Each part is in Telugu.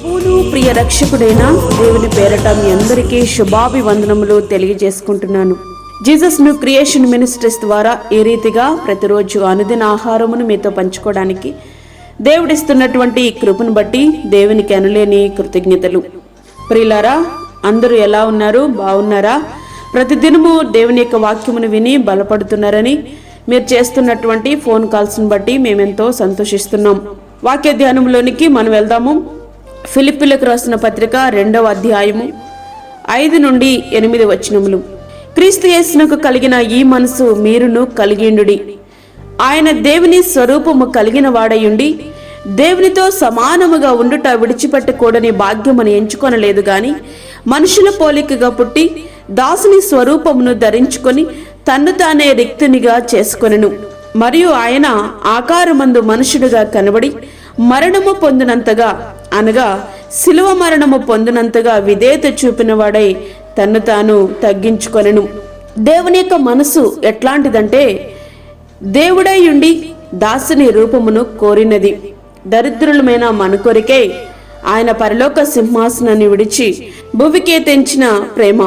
ప్రభువును ప్రియ రక్షకుడైన దేవుని పేరట మీ అందరికీ శుభాభివందనములు తెలియజేసుకుంటున్నాను. జీసస్ న్యూ క్రియేషన్ మినిస్ట్రీస్ ద్వారా ఈ రీతిగా ప్రతిరోజు అనుదిన ఆహారమును మీతో పంచుకోవడానికి దేవుడిస్తున్నటువంటి కృపను బట్టి దేవునికి అనలేని కృతజ్ఞతలు. ప్రియులారా, అందరూ ఎలా ఉన్నారు? బాగున్నారా? ప్రతిదినము దేవుని యొక్క వాక్యమును విని బలపడుతున్నారని మీరు చేస్తున్నటువంటి ఫోన్ కాల్స్ను బట్టి మేమెంతో సంతోషిస్తున్నాం. వాక్య ధ్యానంలోనికి మనం వెళ్దాము. ఫిలిప్పీలకు రాసిన పత్రిక 2వ అధ్యాయము 5 నుండి 8 వచనములు. క్రీస్తు యేసునకు కలిగిన ఈ మనసు మీరును కలిగిండుడి. ఆయన దేవుని స్వరూపము కలిగిన వాడయుండి దేవునితో సమానముగా ఉండుట విడిచిపెట్టకూడని భాగ్యమని ఎంచుకొనలేదు గాని మనుషుల పోలికగా పుట్టి దాసుని స్వరూపమును ధరించుకొని తన్ను తానే రిక్తునిగా చేసుకొనెను. మరియు ఆయన ఆకారమందు మనుషుడుగా కనబడి మరణము పొందినంతగా, అనగా శిలువ మరణము పొందినంతగా విధేయత చూపిన వాడై తన్ను తాను తగ్గించుకొనెను. దేవుని యొక్క మనసు ఎట్లాంటిదంటే, దేవుడై ఉండి దాసుని రూపమును కోరినది. దరిద్రులమైన మన కొరికే ఆయన పరలోక సింహాసనాన్ని విడిచి భువికే తెంచిన ప్రేమ.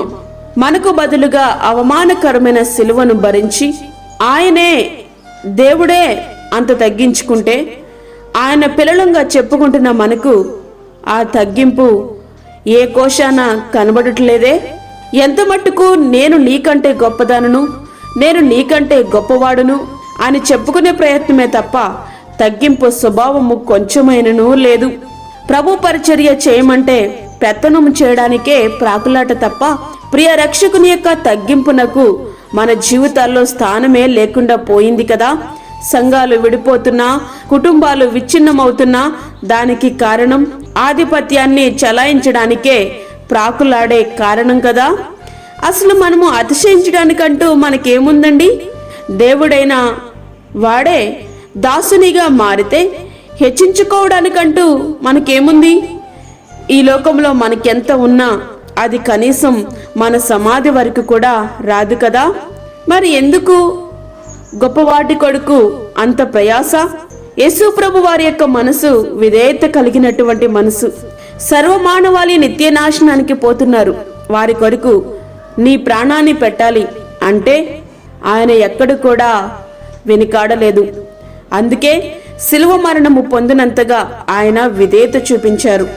మనకు బదులుగా అవమానకరమైన శిలువను భరించి ఆయనే దేవుడే అంత తగ్గించుకుంటే, ఆయన పిల్లలంగా చెప్పుకుంటున్న మనకు ఆ తగ్గింపు ఏ కోశాన కనబడట్లేదే? ఎంత మట్టుకు నేను నీకంటే గొప్పదానను, నేను నీకంటే గొప్పవాడును అని చెప్పుకునే ప్రయత్నమే తప్ప తగ్గింపు స్వభావము కొంచెమైనను లేదు. ప్రభు పరిచర్య చేయమంటే పెత్తనము చేయడానికే ప్రాకులాట తప్ప ప్రియ రక్షకుని యొక్క తగ్గింపునకు మన జీవితాల్లో స్థానమే లేకుండా పోయింది కదా. సంఘాలు విడిపోతున్నా, కుటుంబాలు విచ్ఛిన్నమవుతున్నా దానికి కారణం ఆధిపత్యాన్ని చలాయించడానికే ప్రాకులాడే కారణం కదా. అసలు మనము అతిశయించడానికంటూ మనకేముందండి? దేవుడైన వాడే దాసునిగా మారితే హెచ్చించుకోవడానికంటూ మనకేముంది? ఈ లోకంలో మనకెంత ఉన్నా అది కనీసం మన సమాధి వరకు కూడా రాదు కదా. మరి ఎందుకు గొప్పవాటి కొడుకు అంత ప్రయాస? యేసు ప్రభు వారి యొక్క మనసు విధేయత కలిగినటువంటి మనసు. సర్వమానవాళి నిత్య నాశనానికి పోతున్నారు, వారి కొరకు నీ ప్రాణాన్ని పెట్టాలి అంటే ఆయన ఎక్కడ కూడా వెనుకాడలేదు. అందుకే శిలువ మరణము పొందినంతగా ఆయన విధేయత చూపించారు.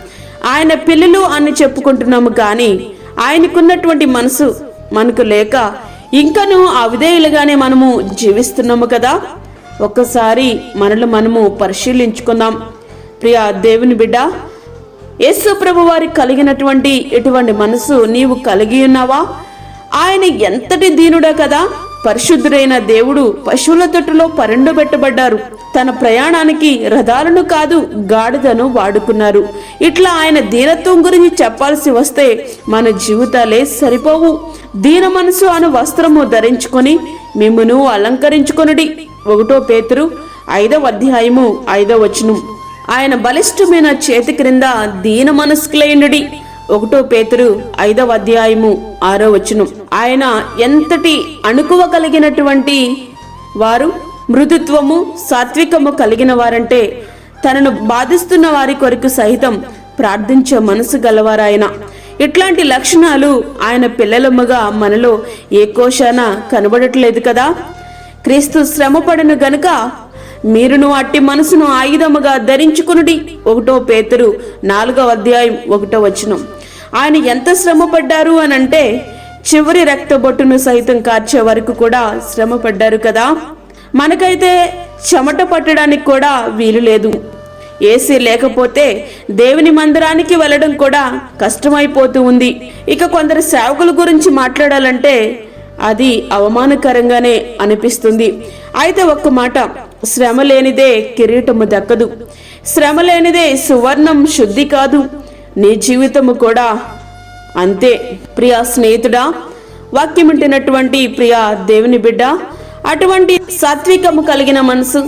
ఆయన పిల్లలు అని చెప్పుకుంటున్నాము కానీ ఆయనకున్నటువంటి మనసు మనకు లేక ఇంకనూ అవిధేయులుగానే మనము జీవిస్తున్నాము కదా. ఒక్కసారి మనము పరిశీలించుకుందాం. ప్రియ దేవుని బిడ్డ, యేసు ప్రభు వారికి కలిగినటువంటి ఇటువంటి మనసు నీవు కలిగి ఉన్నావా? ఆయన ఎంతటి దీనుడా కదా. పరిశుద్ధుడైన దేవుడు పశువుల తొట్టులో పరుండబెట్టబడ్డారు. తన ప్రయాణానికి రథాలను కాదు గాడిదను వాడుకున్నారు. ఇట్లా ఆయన దీనత్వం గురించి చెప్పాల్సి వస్తే మన జీవితాలే సరిపోవు. దీన మనసు అను వస్త్రము ధరించుకొని మిమ్మును అలంకరించుకొనుడి. 1 పేతురు 5వ అధ్యాయము 5వ వచనం. ఆయన బలిష్టమైన చేతి క్రింద దీన మనస్కులైనడి. 1 పేతురు 5వ అధ్యాయము 6వ వచనం. ఆయన ఎంతటి అణుకువ కలిగినటువంటి వారు, మృదుత్వము సాత్వికము కలిగిన వారంటే తనను బాధిస్తున్న వారి కొరకు సహితం ప్రార్థించే మనసు గలవారాయన. ఇట్లాంటి లక్షణాలు ఆయన పిల్లలమ్మగా మనలో ఏ కోశాన కనబడట్లేదు కదా. క్రీస్తు శ్రమపడను గనుక మీరును అట్టి మనసును ఆయుధముగా ధరించుకునుడి. 1 పేతురు 4వ అధ్యాయం 1వ వచనం. ఆయన ఎంత శ్రమ పడ్డారు అని అంటే చివరి రక్తబొట్టును సైతం కార్చే వరకు కూడా శ్రమ పడ్డారు కదా. మనకైతే చెమట పట్టడానికి కూడా వీలు లేదు. ఏసీ లేకపోతే దేవుని మందిరానికి వెళ్ళడం కూడా కష్టమైపోతూ ఉంది. ఇక కొందరు సేవకుల గురించి మాట్లాడాలంటే అది అవమానకరంగానే అనిపిస్తుంది. అయితే ఒక్క మాట, శ్రమ లేనిదే కిరీటము దక్కదు, శ్రమ లేనిదే సువర్ణం శుద్ధి కాదు. నీ జీవితము కూడా అంతే. ప్రియా స్నేహితుడా, వాక్యం వింటున్నటువంటి ప్రియా దేవుని బిడ్డ, అటువంటి సాత్వికము కలిగిన మనసు,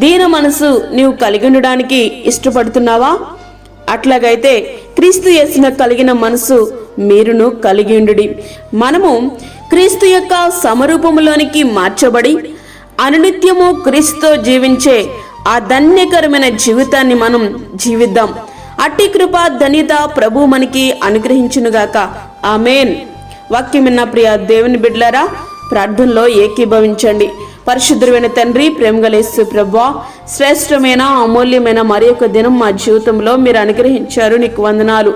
దీన మనసు నీవు కలిగి ఉండడానికి ఇష్టపడుతున్నావా? అట్లాగైతే క్రీస్తు యేసున కలిగిన మనసు మీరును కలిగి ఉండుడి. మనము క్రీస్తు యొక్క సమరూపములోనికి మార్చబడి అనునిత్యము క్రీస్తుతో జీవించే ఆ ధన్యకరమైన జీవితాన్ని మనం జీవిద్దాం. అట్టి కృప ధన్యత ప్రభు మనకి అనుగ్రహించునుగాక. ఆమేన్. వాక్యం విన్న ప్రియ దేవుని బిడ్డలారా, ప్రార్థనలో ఏకీభవించండి. పరిశుద్ధమైన తండ్రి, ప్రేమగల యేసు ప్రభువా, శ్రేష్టమైన అమూల్యమైన మరి యొక్క దినం మా జీవితంలో మీరు అనుగ్రహించారు. నీకు వందనాలు.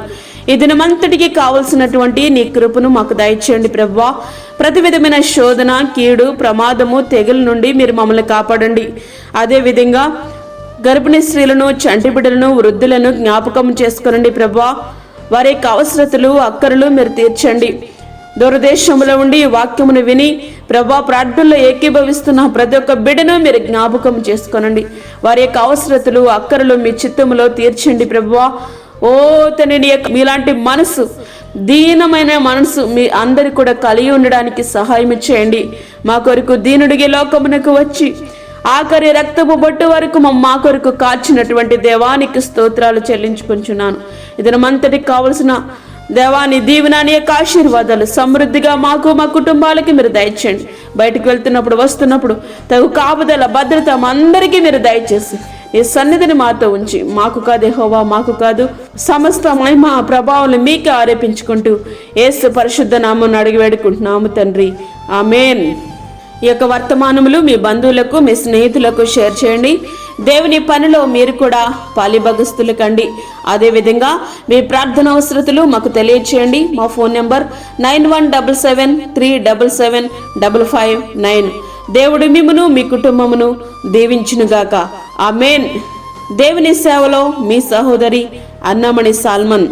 ఈ దినమంతటికి కావలసినటువంటి నీ కృపను మాకు దయచేయండి ప్రభువా. ప్రతి విధమైన శోధన, కీడు, ప్రమాదము, తెగుల నుండి మీరు మమ్మల్ని కాపాడండి. అదేవిధంగా గర్భిణీ స్త్రీలను, చంటి బిడ్డలను, వృద్ధులను జ్ఞాపకం చేసుకునండి ప్రభువా. వారి యొక్క అవసరతలు, అక్కరలు మీరు తీర్చండి. దూరదేశంలో ఉండి వాక్యమును విని ప్రభా ప్రార్థనలో ఏకీభవిస్తున్న ప్రతి ఒక్క బిడ్డను మీరు జ్ఞాపకం చేసుకొనండి. వారి యొక్క అవసరతలు, అక్కరలు మీ చిత్తములో తీర్చండి ప్రభువా. ఓ తండ్రి, మీలాంటి మనసు, దీనమైన మనసు మీ అందరి కూడా కలిగి ఉండడానికి సహాయం చేయండి. మా కొరకు దీనుడికి లోకమునకు వచ్చి ఆఖరి రక్తపు బొట్టు వరకు మా కొరకు కాచినటువంటి దేవానికి స్తోత్రాలు చెల్లించుకుంటున్నాను. ఇదనమంతటికి కావలసిన దేవాని దీవెన, నీ యొక్క ఆశీర్వాదాలు సమృద్ధిగా మాకు, మా కుటుంబాలకి మీరు దయచేయండి. బయటకు వెళ్తున్నప్పుడు, వస్తున్నప్పుడు తగు కాపుదల, భద్రత మా అందరికీ మీరు దయచేసి ఈ సన్నిధిని మాతో ఉంచి, మాకు కాదు యెహోవా, మాకు కాదు, సమస్త మహిమ ప్రభావం మీకే ఆరోపించుకుంటూ యేసు పరిశుద్ధ నామమున అడిగి వేడుకుంటున్నాము తండ్రి. ఆమేన్. ఈ యొక్క వర్తమానములు మీ బంధువులకు, మీ స్నేహితులకు షేర్ చేయండి. దేవుని పనిలో మీరు కూడా పాలిభాగస్తులు కండి. అదేవిధంగా మీ ప్రార్థన అవసరతలు మాకు తెలియచేయండి. మా ఫోన్ నెంబర్ 9177377559. దేవుడు మిమ్మును, మీ కుటుంబమును దీవించునుగాక. ఆమేన్. దేవుని సేవలో మీ సహోదరి అన్నమణి సాల్మన్.